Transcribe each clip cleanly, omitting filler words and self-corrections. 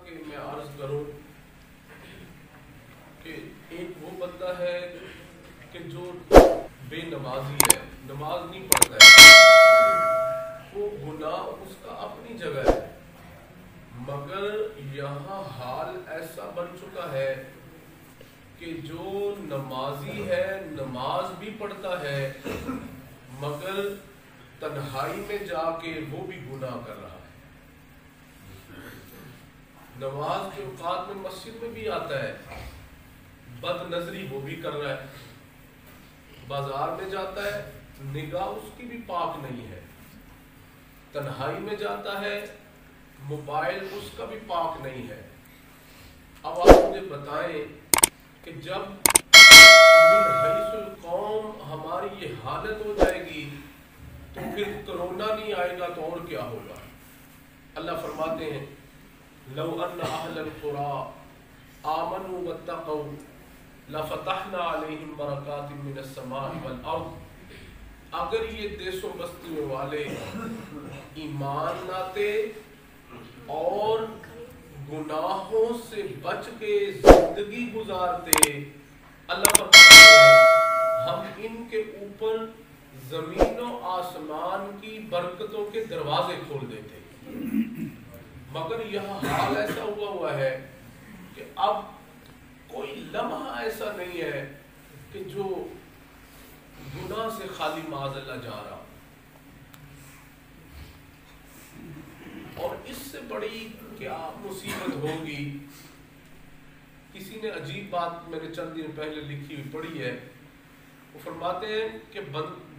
کہ میں عرض کروں کہ ایک وہ بندہ ہے کہ جو بے نمازی ہے، نماز نہیں پڑھتا ہے، وہ گناہ اس کا اپنی جگہ ہے، مگر یہاں حال ایسا بن چکا ہے کہ جو نمازی ہے نماز بھی پڑھتا ہے مگر تنہائی میں جا کے وہ بھی گناہ کر رہا ہے۔ نماز کے اوقات میں مسجد میں بھی آتا ہے، بد نظری وہ بھی کر رہا ہے، بازار میں جاتا ہے نگاہ اس کی بھی پاک نہیں ہے، تنہائی میں جاتا ہے موبائل اس کا بھی پاک نہیں ہے۔ اب آپ مجھے بتائیں کہ جب من حیث القوم ہماری یہ حالت ہو جائے گی تو پھر کرونا نہیں آئے گا تو اور کیا ہوگا؟ اللہ فرماتے ہیں لو ان اہل القری آمنوا واتقوا لفتحنا علیہم برکات من السماء والارض، اگر یہ دیسوں بستیوں والے ایمان لاتے اور گناہوں سے بچ کے زندگی گزارتے، اللہ فرماتے ہیں ہم ان کے اوپر زمین و آسمان کی برکتوں کے دروازے کھول دیتے، مگر یہاں حال ایسا ہوا ہے کہ اب کوئی لمحہ ایسا نہیں ہے کہ جو گناہ سے خالی معاذ اللہ جا رہا، اور اس سے بڑی کیا مصیبت ہوگی۔ کسی نے عجیب بات میں نے چند دن پہلے لکھی ہوئی پڑھی ہے، وہ فرماتے ہیں کہ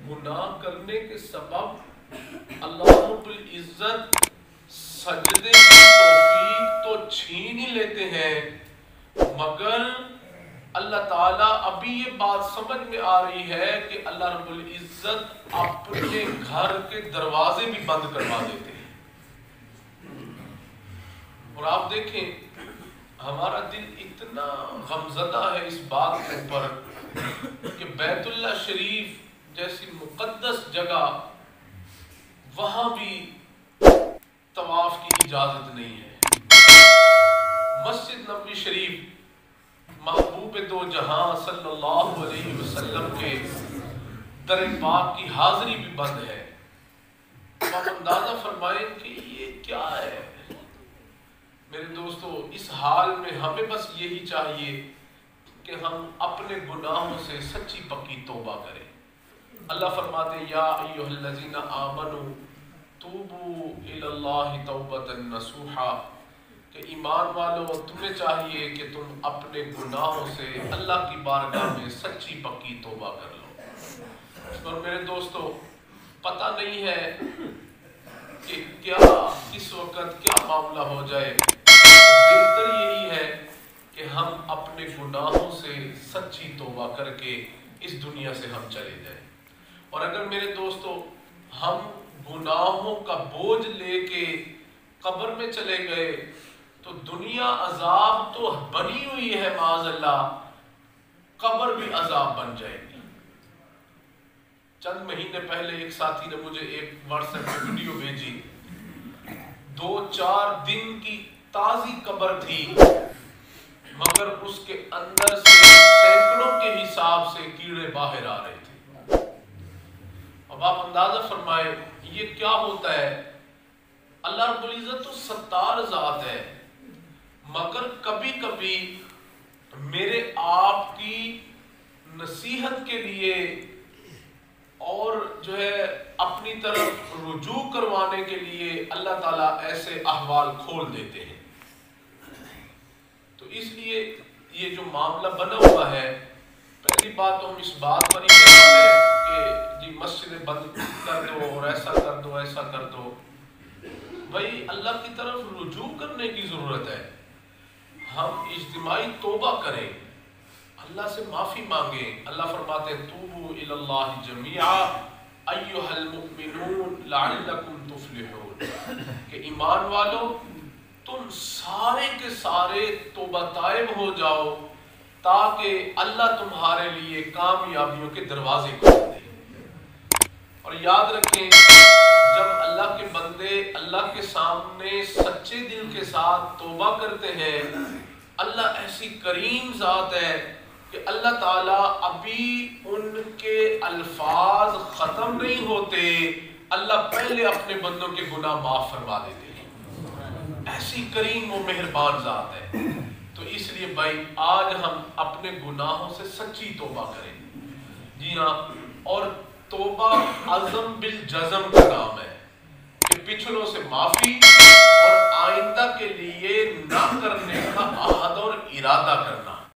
گناہ کرنے کے سبب اللہ رب العزت سجدے کی توفیق تو چھین ہی لیتے ہیں، مگر اللہ تعالیٰ ابھی یہ بات سمجھ میں آ رہی ہے کہ اللہ رب العزت اپنے گھر کے دروازے بھی بند کروا دیتے ہیں۔ اور آپ دیکھیں ہمارا دل اتنا غمزدہ ہے اس بات کے اوپر کہ بیت اللہ شریف جیسی مقدس جگہ وہاں بھی طواف کی اجازت نہیں ہے۔ مسجد نبوی شریف محبوب دو جہاں صلی اللہ علیہ وسلم کے در پاک کی حاضری بھی بند ہے۔ آپ اندازہ فرمائیں کہ یہ کیا ہے؟ میرے دوستو، اس حال میں ہمیں بس یہی چاہیے کہ ہم اپنے گناہوں سے سچی پکی توبہ کریں۔ اللہ فرماتے ہیں یا ایھا الذین آمنوا توبوا الی اللہ توبۃ نصوحا، کہ ایمان والو تمہیں چاہیے کہ تم اپنے گناہوں سے اللہ کی بارگاہ میں سچی پکی توبہ کر لو۔ اور میرے دوستو، پتہ نہیں ہے کہ کیا کس وقت کیا معاملہ ہو جائے، بہتر یہی ہے کہ ہم اپنے گناہوں سے سچی توبہ کر کے اس دنیا سے ہم چلے جائیں۔ اور اگر میرے دوستو ہم گناہوں کا بوجھ لے کے قبر میں چلے گئے تو دنیا عذاب تو بنی ہوئی ہے معاذ اللہ، قبر بھی عذاب بن جائے گی۔ چند مہینے پہلے ایک ساتھی نے مجھے ایک واٹس ایپ پہ ویڈیو بھیجی، 2-4 دن کی تازی قبر تھی مگر اس کے اندر سے سینکڑوں کے حساب سے کیڑے باہر آ رہے تھے۔ اب آپ اندازہ فرمائیں یہ کیا ہوتا ہے؟ اللہ رب العزت تو ستار ذات ہے، مگر کبھی کبھی میرے آپ کی نصیحت کے لیے اور جو ہے اپنی طرف رجوع کروانے کے لیے اللہ تعالیٰ ایسے احوال کھول دیتے ہیں۔ تو اس لیے یہ جو معاملہ بنا ہوا ہے، پہلی بات تو ہم اس بات پر ہی کہتے ہیں کہ جی مسجد بند کر دو اور ایسا کر دو ایسا کر دو، بھائی اللہ کی طرف رجوع کرنے کی ضرورت ہے۔ ہم اجتماعی توبہ کریں، اللہ سے معافی مانگیں۔ اللہ فرماتے ہیں توبوا الی اللہ جمیعا ایھا المؤمنون لعلکم تفلحون، کہ ایمان والو تم سارے کے سارے توبہ طائب ہو جاؤ تاکہ اللہ تمہارے لیے کامیابیوں کے دروازے کھول دے۔ اور یاد رکھیں جب اللہ کے بندے اللہ کے سامنے سچے دل کے ساتھ توبہ کرتے ہیں، اللہ ایسی کریم ذات ہے کہ اللہ تعالیٰ ابھی ان کے الفاظ ختم نہیں ہوتے، اللہ پہلے اپنے بندوں کے گناہ معاف فرما دیتے ہیں۔ ایسی کریم و مہربان ذات ہے۔ تو اس لیے بھائی آج ہم اپنے گناہوں سے سچی توبہ کریں۔ جی ہاں، اور توبہ عزم بالجزم کا نام ہے کہ پچھلوں سے معافی اور آئندہ کے لیے نہ کرنے کا عہد اور ارادہ کرنا۔